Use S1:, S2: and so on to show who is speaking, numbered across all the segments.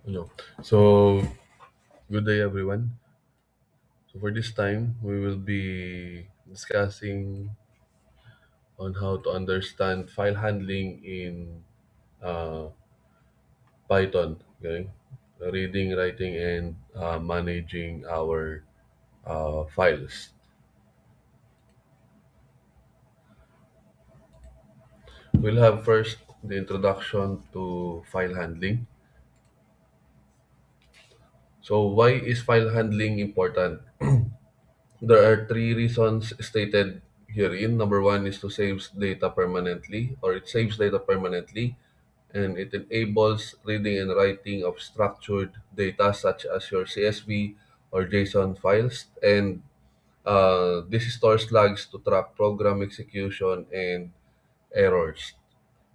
S1: No. So, good day, everyone. So, for this time, we will be discussing on how to understand file handling in uh, Python. Okay, reading, writing, and managing our files. We'll have first the introduction to file handling. So, why is file handling important? There are three reasons stated herein. Number one is to save data permanently, or it saves data permanently, and it enables reading and writing of structured data such as your CSV or JSON files. And this stores logs to track program execution and errors.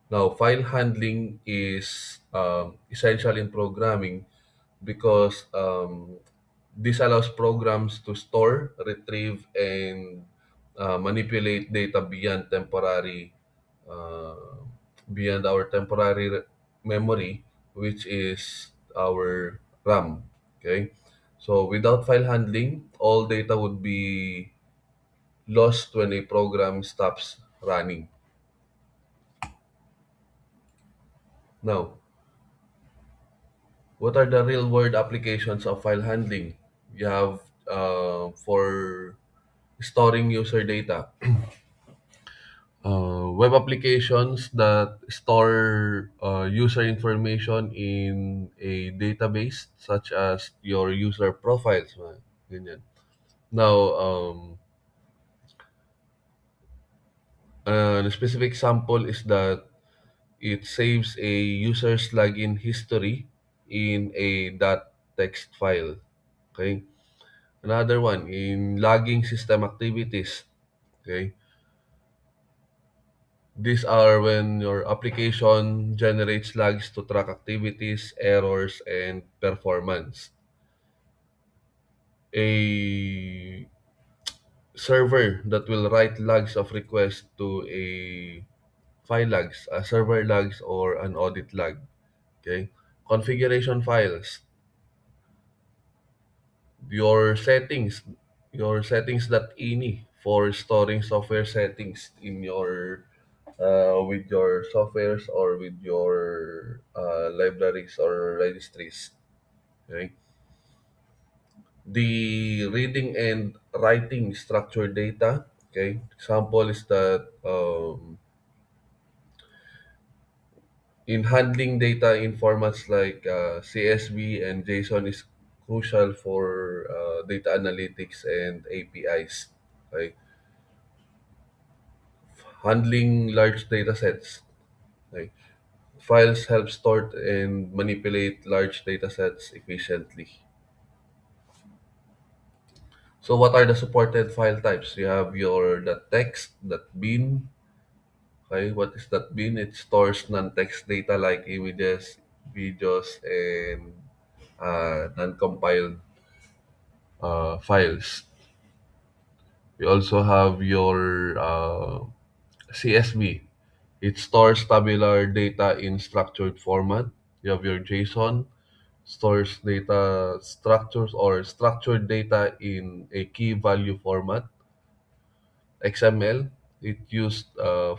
S1: Now, file handling is essential in programming because this allows programs to store, retrieve, and manipulate data uh, beyond our temporary memory, which is our RAM. Okay, so without file handling, all data would be lost when a program stops running. Now, what are the real world applications of file handling? You have for storing user data. Web applications that store user information in a database, such as your user profiles. Ganyan. Now, a specific example is that it saves a user's login history in a .text file. Okay. Another one in logging system activities. Okay. These are when your application generates logs to track activities, errors, and performance. A server that will write logs of request to a file logs, a server logs, or an audit log. Okay. Configuration files, your settings, your settings.ini for storing software settings in your with your softwares or with your libraries or registries. Okay. The reading and writing structured data. Okay. Example is that in handling data in formats like CSV and JSON is crucial for data analytics and APIs. Okay. Handling large data sets. Okay. Files help store and manipulate large data sets efficiently. So what are the supported file types? You have your .text, .bin. Okay, what is .bin? It stores non-text data like images, videos, and non-compiled files. You also have your CSV. It stores tabular data in structured format. You have your JSON, stores data structures or structured data in a key value format. XML, it used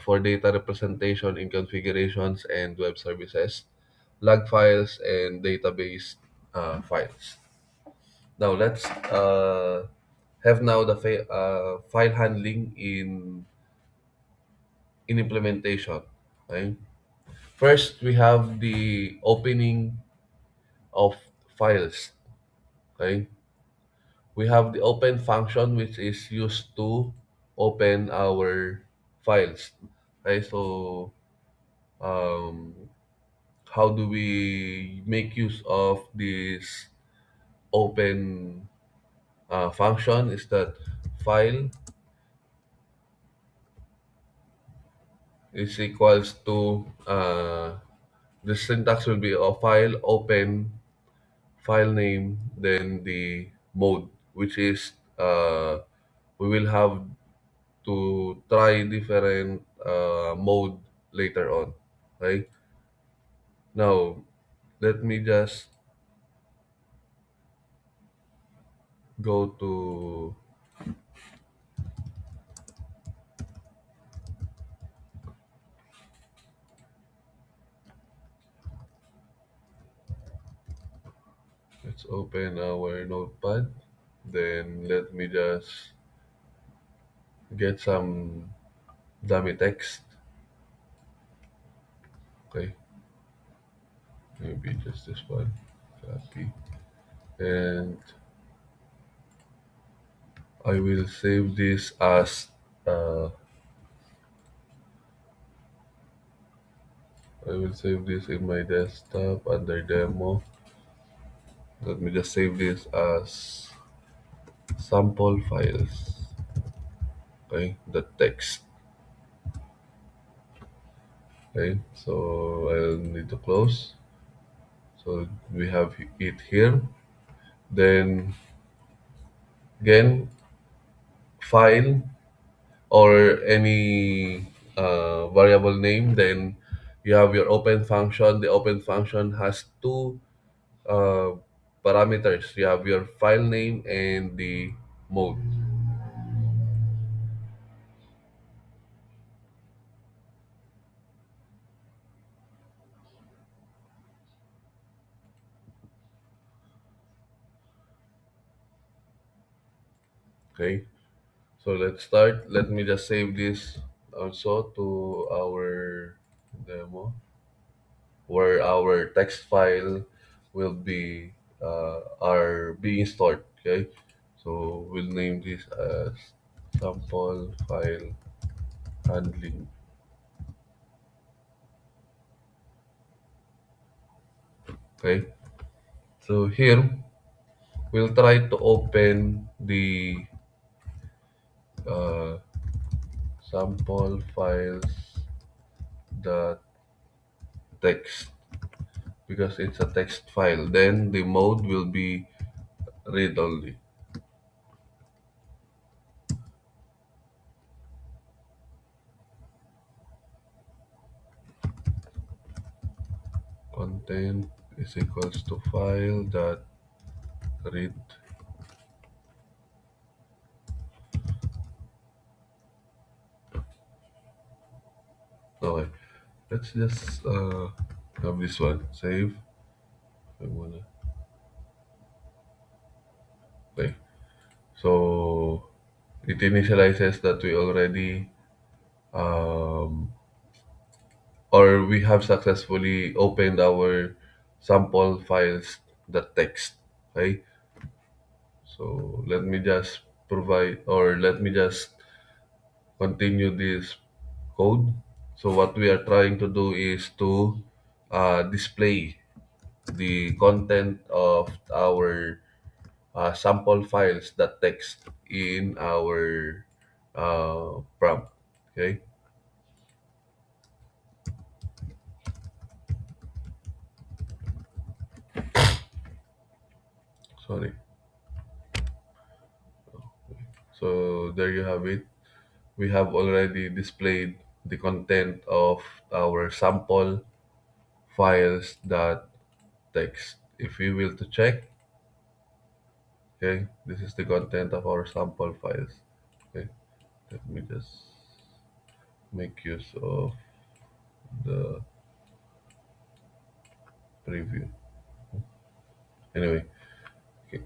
S1: for data representation in configurations and web services, log files, and database files. Now let's have now the file handling in implementation. Okay. First, we have the opening of files. Okay. We have the open function which is used to open our files. Okay. So um, how do we make use of this open function is that file is equals to the syntax will be a file open file name then the mode, which is we will have to try different mode later on. Okay. Now let me just go to, let's open our notepad. Then let me just get some dummy text. Okay, maybe just this one. Copy. And I will save this as, uh, I will save this in my desktop under demo. Let me just save this as sample files. Okay, the text. Okay, so I'll need to close. So we have it here. Then again, file or any variable name. Then you have your open function. The open function has two uh, parameters. You have your file name and the mode. Okay, so let's start. Let me just save this also to our demo, where our text file will be are being stored. Okay, so we'll name this as sample file handling. Okay, so here we'll try to open the uh, sample files dot text, because it's a text file. Then the mode will be read only. Content is equals to file dot read. Okay, let's just have this one save. I wanna, okay, so it initializes that we already um, or we have successfully opened our sample files, the text. Okay, so let me just provide, or let me just continue this code. So what we are trying to do is to display the content of our sample files, that text in our prompt. Okay, sorry. So there you have it. We have already displayed the content of our sample files that text. If we will to check, okay, this is the content of our sample files. Okay, let me just make use of the preview. Anyway, okay.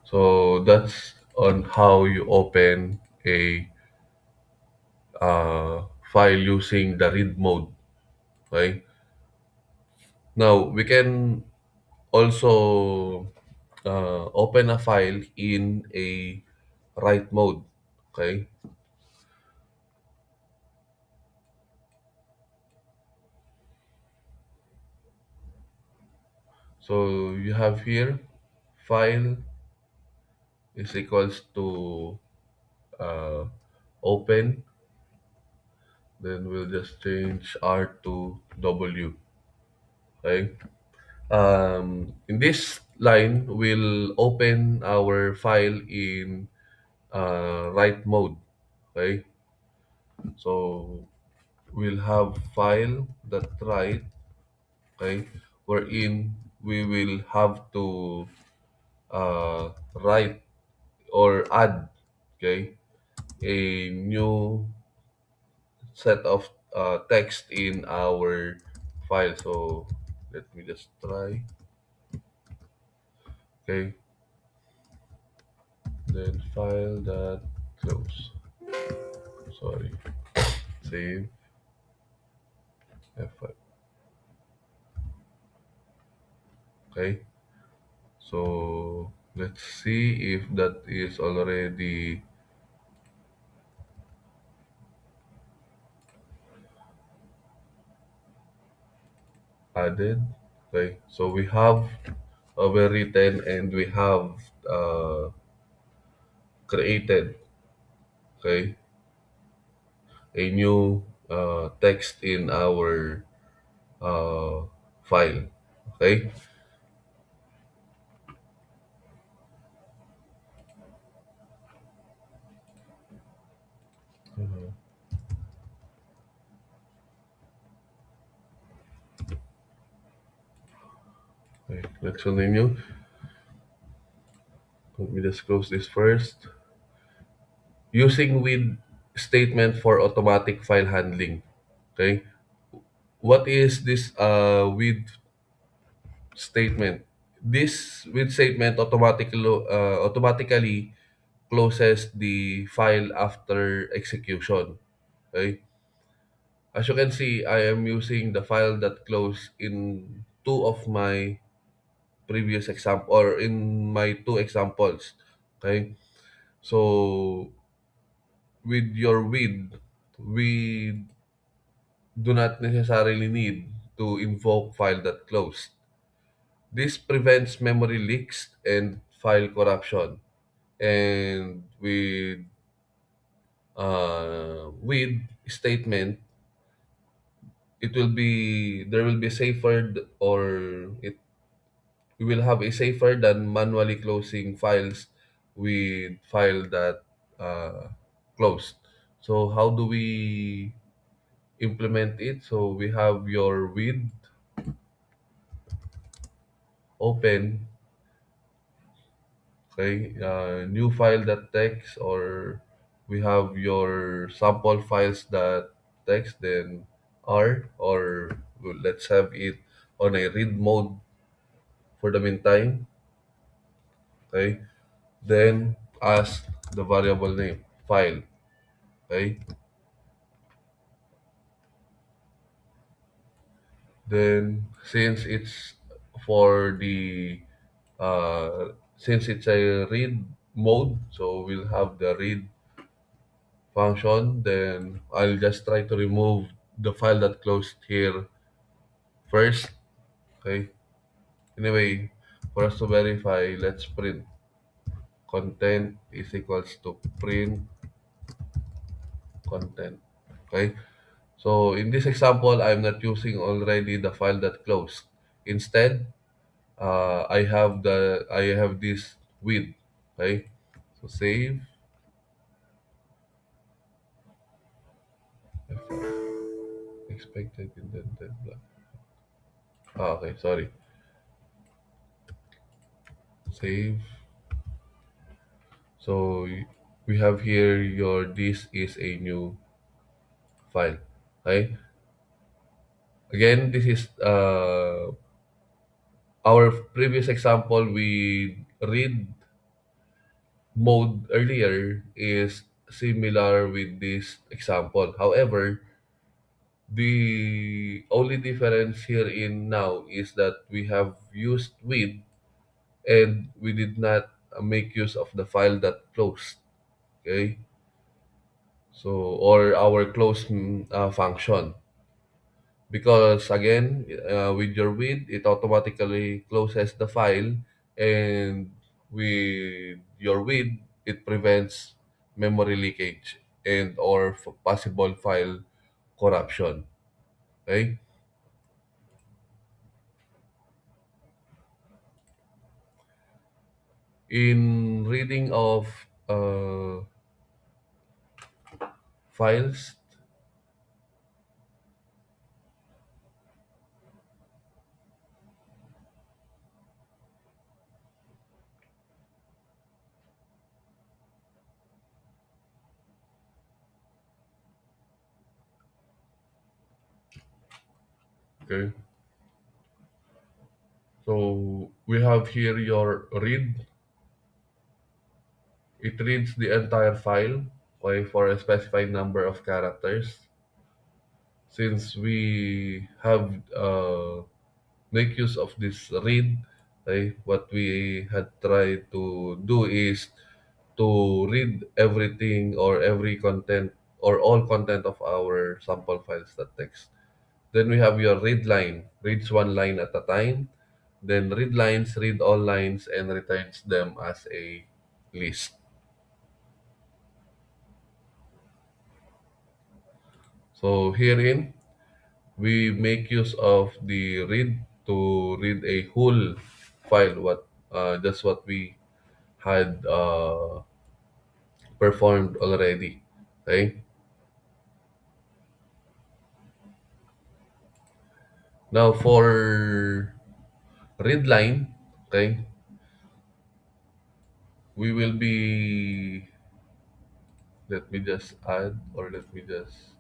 S1: So that's on how you open a file using the read mode. Okay. Now we can also open a file in a write mode. Okay. So you have here file is equals to uh, open. Then we'll just change R to W. Okay. In this line, we'll open our file in write mode. Okay, so we'll have file that write. Okay, wherein we will have to write or add, okay, a new set of text in our file. So let me just try. Okay, then file that close. Sorry, save F5. Okay, so let's see if that is already added. Okay, so we have overwritten and we have uh, created, okay, a new text in our uh, file. Okay. Mhm. Okay, let's continue. Let me just close this first. Using with statement for automatic file handling. Okay. What is this with statement? This with statement automatically closes the file after execution. Okay. As you can see, I am using the file that closed in two of my previous example or in my two examples. Okay. So with your with, we do not necessarily need to invoke file that closed. This prevents memory leaks and file corruption. And with statement, it will be there will be safer or it we will have a safer than manually closing files with file that closed. So how do we implement it? So we have your with open, okay, new file that text, or we have your sample files that text, then R, or let's have it on a read mode for the meantime, okay. Then as the variable name file, okay. Then for the since it's a read mode, so we'll have the read function. Then I'll just try to remove the file that closed here first. Okay. Anyway, for us to verify, let's print content is equals to print content. Okay. So in this example, I'm not using already the file that closed. Instead, I have this with. Okay. So save expected indented blah. Okay, sorry. Save. So we have here your this is a new file. Okay. Again, this is our previous example. We read mode earlier is similar with this example. However, the only difference here in now is that we have used with and we did not make use of the file that closed. Okay. So, or our close function. Because again, with your with, it automatically closes the file, and with your with, it prevents memory leakage and or possible file corruption. Okay. In reading of files, Okay. So we have here your read. It reads the entire file, okay, for a specified number of characters. Since we have make use of this read, okay, what we had tried to do is to read everything or every content or all content of our sample files that text. Then we have your read line, reads one line at a time. Then read lines, read all lines, and returns them as a list. So herein, we make use of the read to read a whole file. What Just what we had performed already. Okay. Now for read line, okay, we will be. Let me just add, or let me just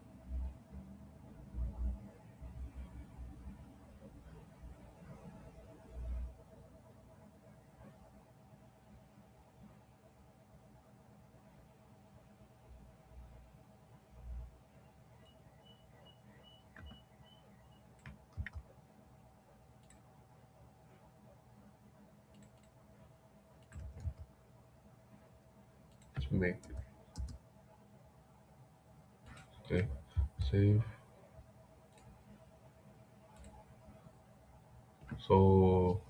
S1: make. Okay, save. So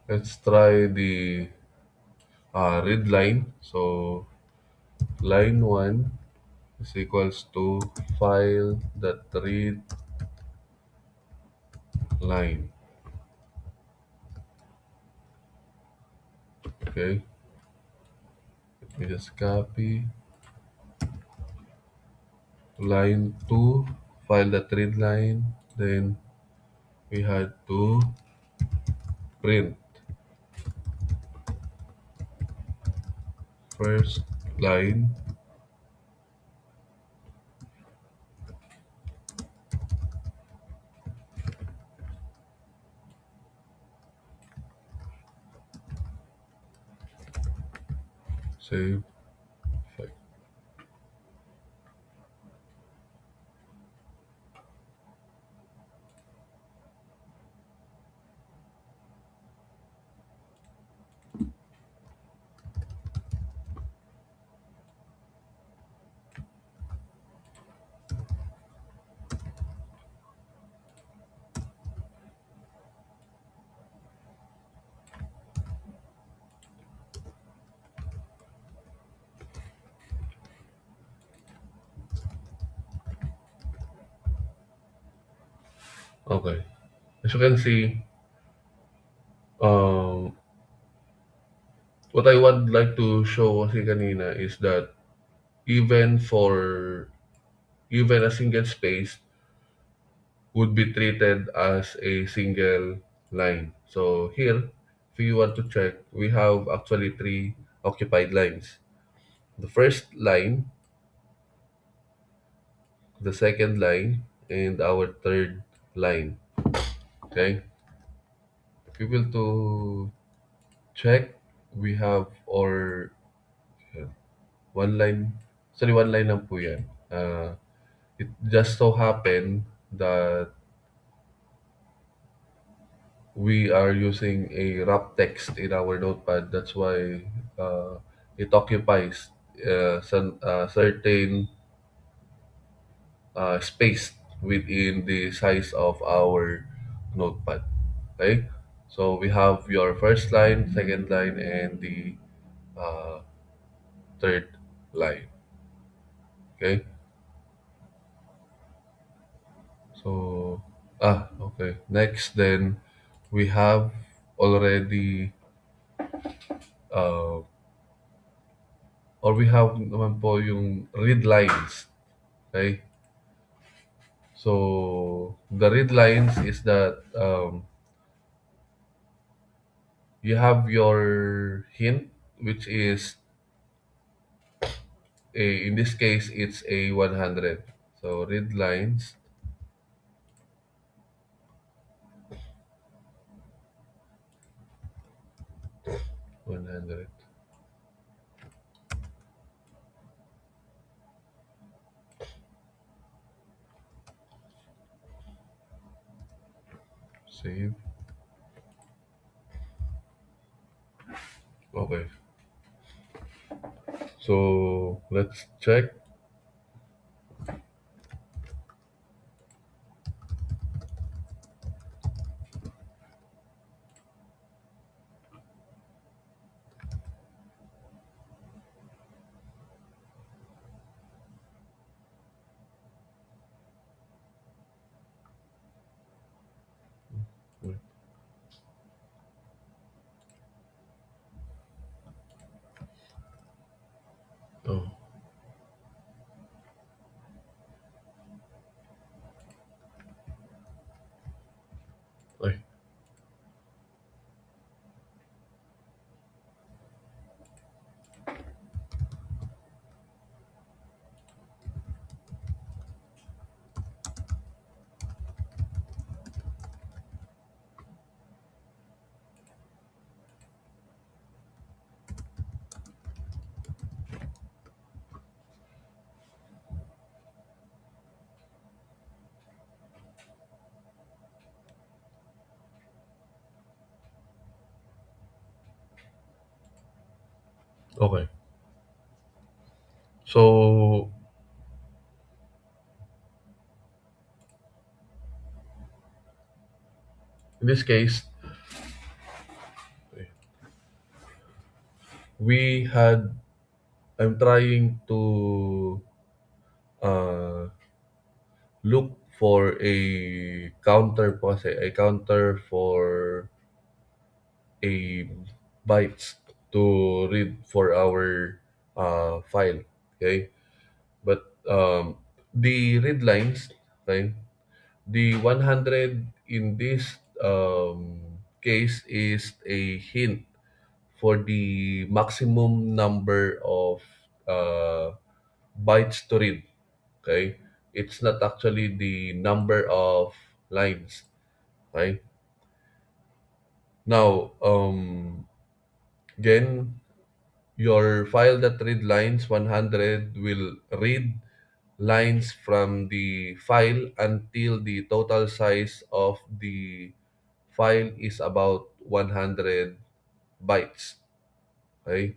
S1: let's try the read line. So line one is equals to file that read line. Okay, let me just copy line two, file that read line. Then we had to print first line, save. File. Okay, as you can see, um, what I would like to show kasi kanina is that even for even a single space would be treated as a single line. So here, if you want to check, we have actually three occupied lines. The first line, the second line, and our third line. Okay? If you will to check, we have or one line, sorry, one line lang po yan. It just so happened that we are using a wrap text in our notepad. That's why it occupies certain space within the size of our notepad. Okay, so we have your first line, second line, and the uh, third line. Okay, so okay. Next, then we have already uh, or we have naman po yung read lines. Okay, so the read lines is that you have your hint, which is in this case it's a 100. So read lines 100. Save. Okay. So let's check. Oh, ay, okay. So in this case, we had. I'm trying to uh, look for a counter po kasi, a counter for a bytes to read for our file. Okay, but the read lines, okay, the 100 in this case is a hint for the maximum number of uh, bytes to read. Okay, it's not actually the number of lines. Okay, now again, your file that read lines 100 will read lines from the file until the total size of the file is about 100 bytes. Okay,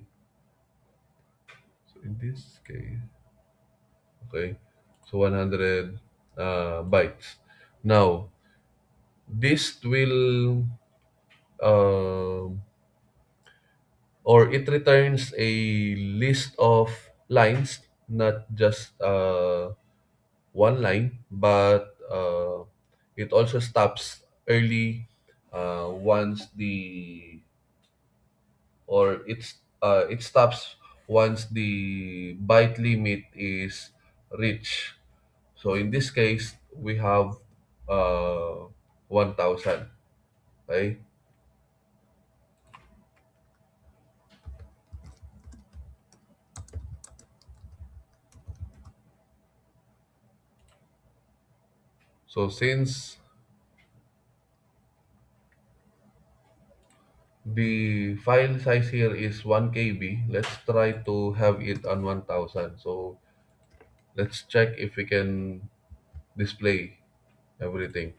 S1: so in this case, okay, so 100 bytes. Now this will um or it returns a list of lines, not just one line, but it also stops early once the or it stops once the byte limit is reached. So in this case, we have 1,000. Okay. So since the file size here is 1 KB, let's try to have it on 1,000. So let's check if we can display everything,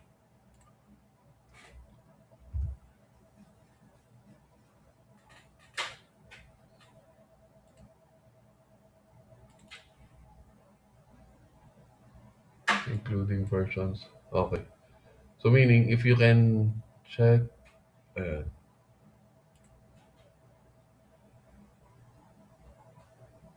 S1: including versions. Okay. So meaning if you can check, uh,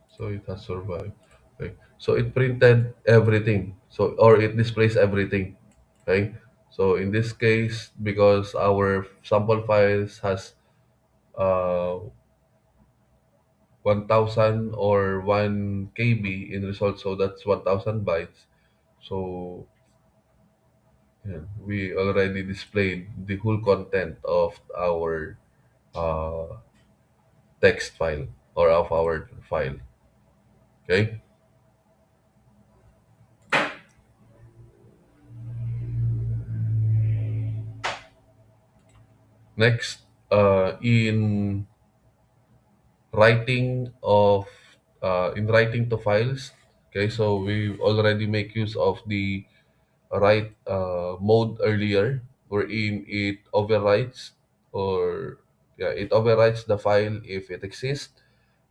S1: so it has survived. Okay. So it printed everything. So or it displays everything. Okay. So in this case, because our sample files has uh, 1,000 or 1 KB in result, so that's 1,000 bytes. So yeah, we already displayed the whole content of our uh, text file or of our file. Okay. Next, in writing of in writing to files. Okay, so we already make use of the write mode earlier, wherein it overwrites, or yeah, it overwrites the file if it exists.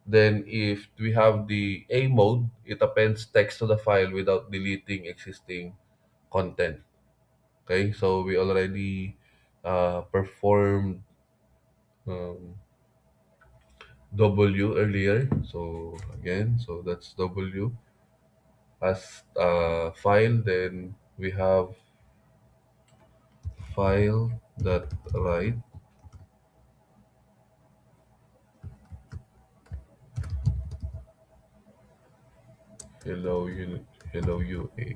S1: Then if we have the A mode, it appends text to the file without deleting existing content. Okay, so we already performed um, W earlier. So again, so that's W as file. Then we have file that write hello unit hello UA.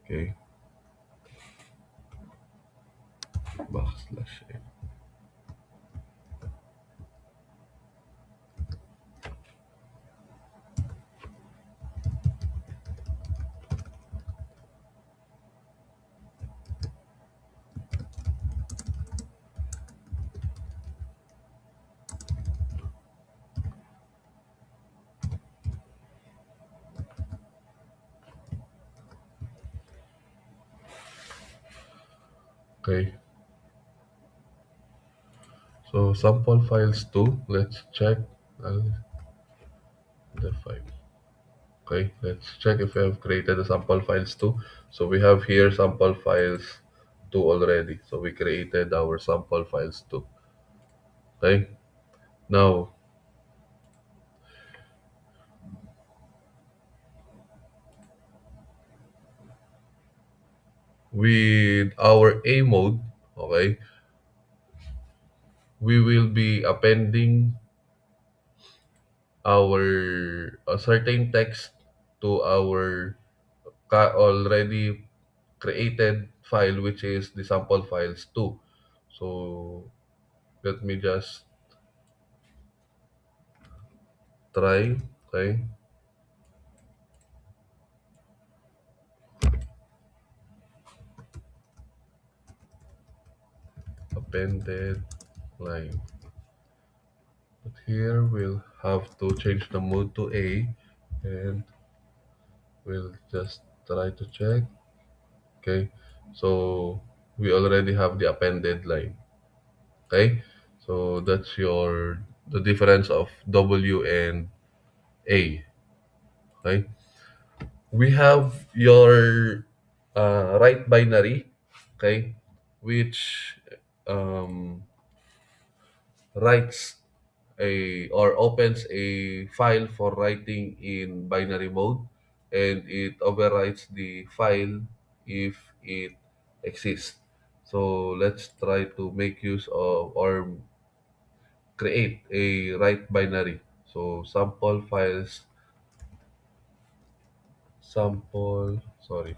S1: Okay, backslash n. Okay, so sample files too. Let's check uh, the file. Okay, let's check if we have created the sample files too. So we have here sample files 2 already. So we created our sample files too. Okay, now with our A mode, okay, we will be appending our a certain text to our already created file, which is the sample files too. So let me just try. Okay, appended line. But here we'll have to change the mode to A, and we'll just try to check. Okay, so we already have the appended line. Okay, so that's your the difference of W and A. Okay, we have your right binary. Okay, which um, writes a or opens a file for writing in binary mode, and it overwrites the file if it exists. So let's try to make use of or create a write binary. So sample sorry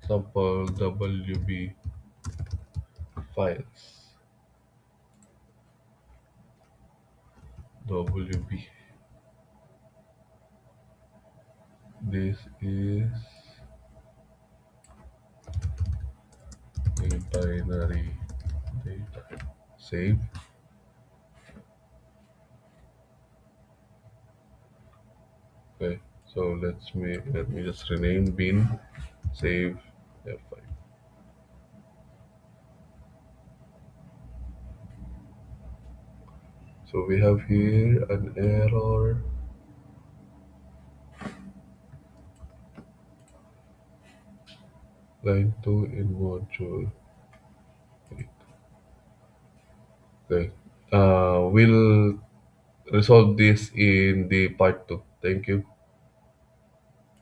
S1: sample WB files WB. This is a binary data. Save. Okay, so let me just rename bin, save F5. So we have here an error, line 2 in module 8. Okay, we'll resolve this in the part 2. Thank you.